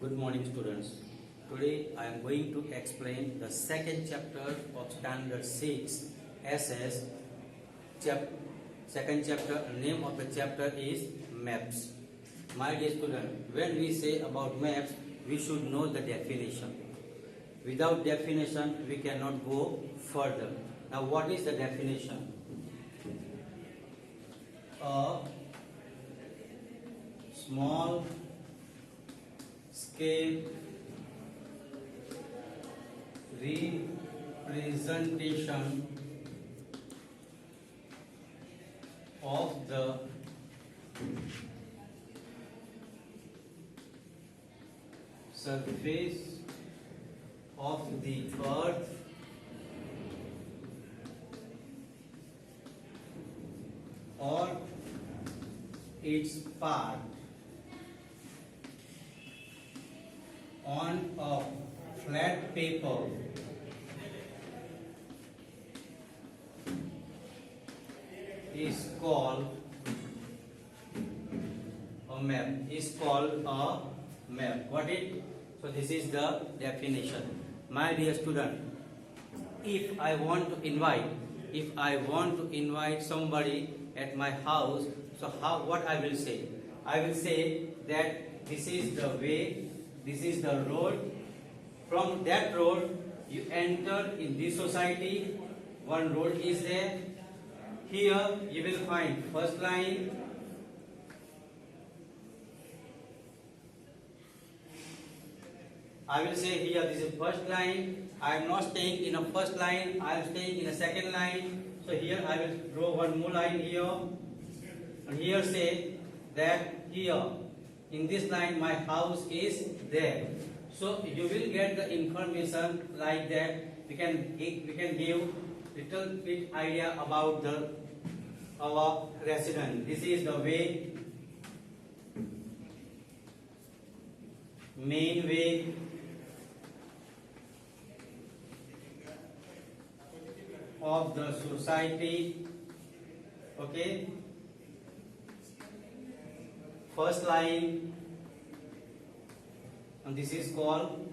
Good morning, students. Today I am going to explain the second chapter of Standard 6 SS. Second chapter, name of the chapter is Maps. My dear student, when we say about maps, we should know the definition. Without definition, we cannot go further. Now, what is the definition? A small scale representation of the surface of the earth or its part on a flat paper is called a map. Got it? So this is the definition. My dear student, if I want to invite somebody at my house, so what I will say? I will say that this is the way, this is the road. From that road, you enter in this society. One road is there. Here you will find first line. I will say here this is first line. I am not staying in a first line. I am staying in a second line. So here I will draw one more line here. And here say that here in this line my house is there. So you will get the information like that. We can give little bit idea about our residence. This is the way, main way, of the society. Okay, first line, and this is called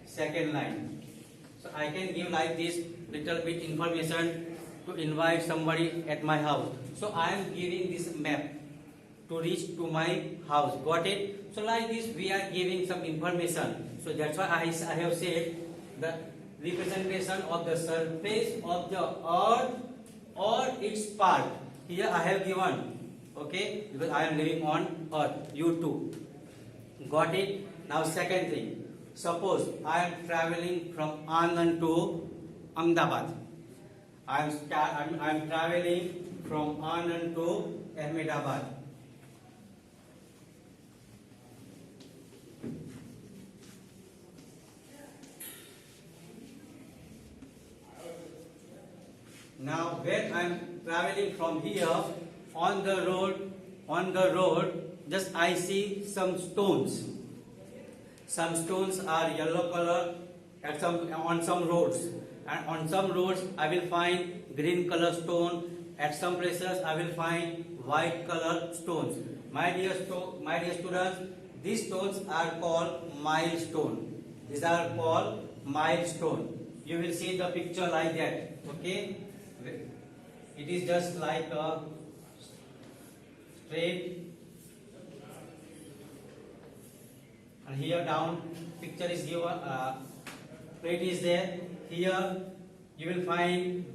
second line. So I can give like this little bit information to invite somebody at my house. So I am giving this map to reach to my house. Got it? So like this we are giving some information. So that's why I have said the representation of the surface of the earth or its part. Here I have given, okay, because I am living on earth. You too. Got it? Now second thing. Suppose I am traveling from Anand to Ahmedabad. I am traveling from Anand to Ahmedabad. Now when I am traveling from here on the road, just I see some stones. Some stones are yellow color on some roads, and on some roads I will find green color stone. At some places I will find white color stones. My dear students, these stones are called milestone. These are called milestone. You will see the picture like that. Okay, it is just like a straight. And here down picture is given, plate is there. Here you will find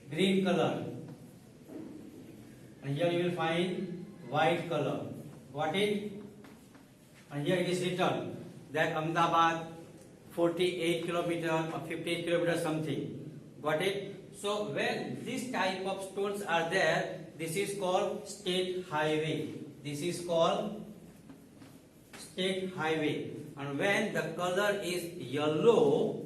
green color, and here you will find white color. Got it? And here it is written that Ahmedabad 48 kilometers or 58 kilometers something. Got it? So when this type of stones are there, this is called state highway. This is called state highway. And when the color is yellow,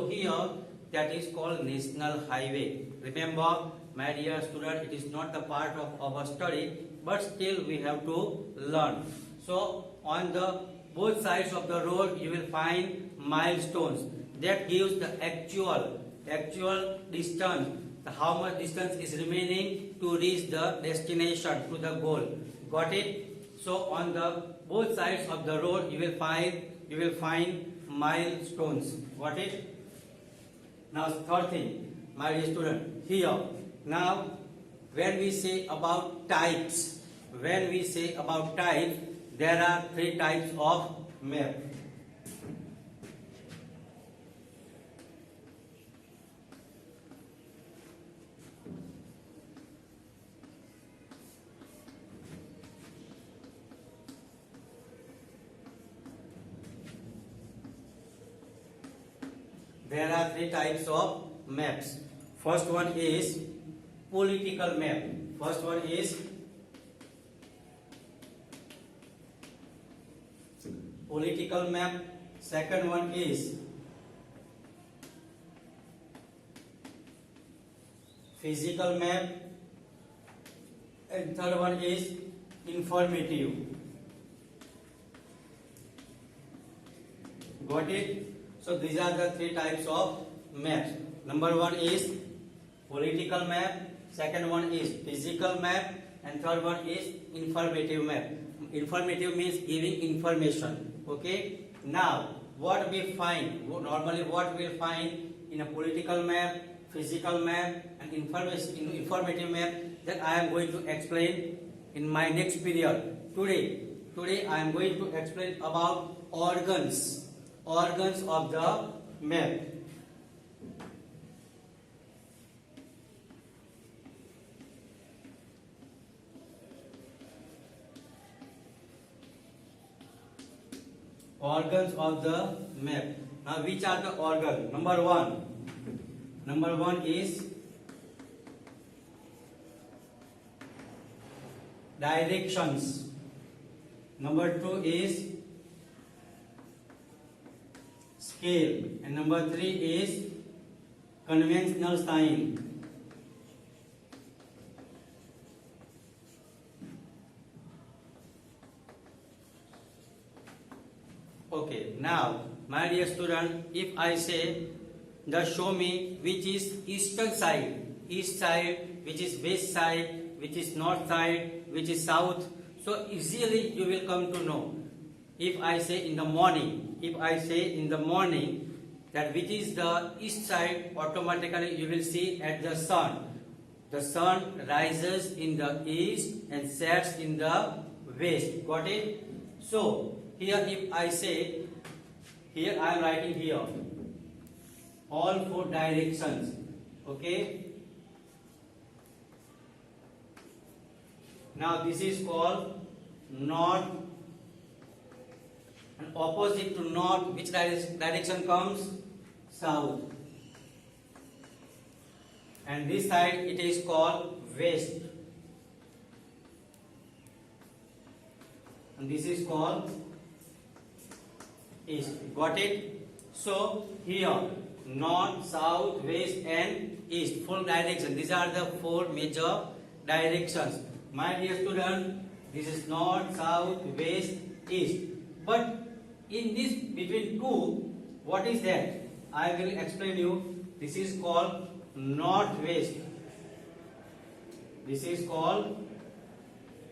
here, that is called national highway. Remember, my dear student, it is not the part of our study, but still we have to learn. So on the both sides of the road you will find milestones that gives the actual distance, how much distance is remaining to reach the destination, to the goal. Got it? So on the both sides of the road you will find milestones. Got it? Now third thing, my dear student, here now when we say about types, there are three types of map. There are three types of maps. First one is political map. First one is political map. Second one is physical map. And third one is informative. Got it? So these are the three types of maps. Number one is political map, second one is physical map, and third one is informative map. Informative means giving information. Okay. Now what we find, normally what we will find in a political map, physical map, and informative map, that I am going to explain in my next period. Today I am going to explain about organs of the map. Organs of the map. Now which are the organs? Number one is directions. Number two is scale, and number three is conventional sign. Okay, now my dear student, if I say just show me which is eastern side, east side, which is west side, which is north side, which is south, so easily you will come to know. If I say in the morning, that which is the east side, automatically you will see at the sun. The sun rises in the east and sets in the west. Got it? So here if I say, here I am writing here all four directions. Okay. Now this is called north. And opposite to north, which direction comes? South. And this side it is called west. And this is called east. Got it? So here north, south, west and east, four directions. These are the four major directions. My dear student, this is north, south, west, east. But in this between two, what is that? I will explain you. This is called northwest. This is called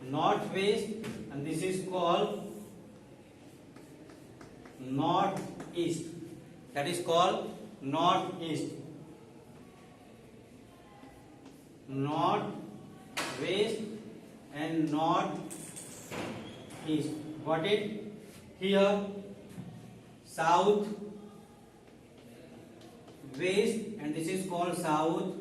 northwest, and this is called northeast. That is called northeast. Northwest and northeast. Got it? Here south, west, and this is called south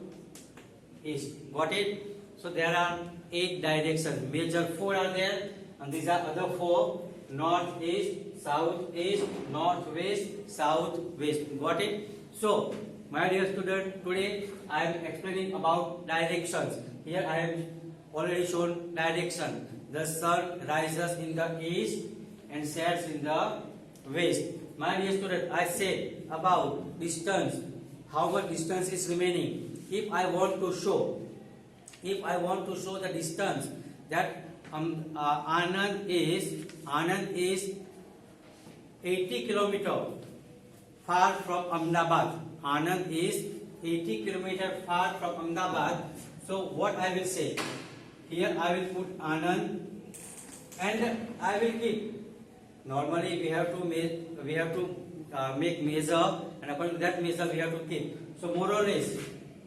east. Got it? So there are 8 directions. Major 4 are there, and these are other 4: northeast, southeast, northwest, southwest. Got it? So my dear student, today I am explaining about directions. Here I have already shown direction. The sun rises in the east and sets in the west. My dear student, I said about distance, how much distance is remaining. If I want to show the distance, that Anand is 80 kilometer far from Ahmedabad. Anand is 80 kilometer far from Ahmedabad. So what I will say? Here I will put Anand and I will keep. Normally we have to make measure, and according to that measure we have to keep. So more or less,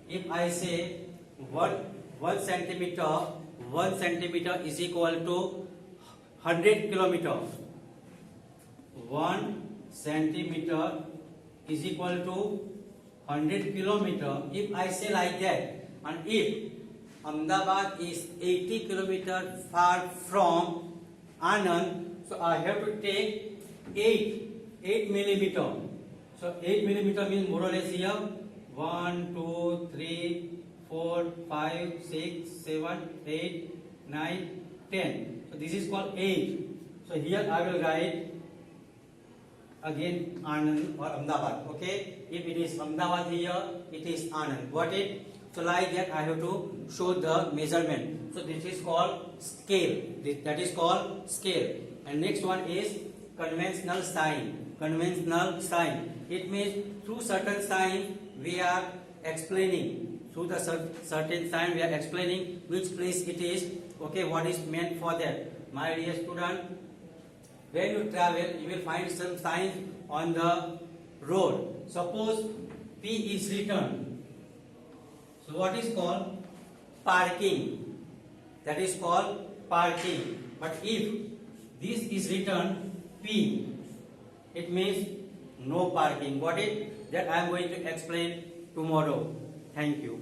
if I say 1 centimeter, 1 centimeter is equal to 100 kilometer. 1 centimeter is equal to 100 kilometer. If I say like that, and if Ahmedabad is 80 kilometer far from Anand, so I have to take 8 millimeter. So 8 millimeter means more or less here 1, 2, 3, 4, 5, 6, 7, 8, 9, 10. So this is called 8. So here I will write again Anand or Ahmedabad. Okay, if it is Ahmedabad here, it is Anand. Got it? So like that I have to show the measurement. So this is called scale. That is called scale. And next one is conventional sign. Conventional sign. It means through certain sign we are explaining. Through the certain sign we are explaining which place it is. Okay, what is meant for that. My dear student, when you travel, you will find some signs on the road. Suppose P is written. So what is called parking? That is called parking. But if this is written P, it means no parking. Got it? That I am going to explain tomorrow. Thank you.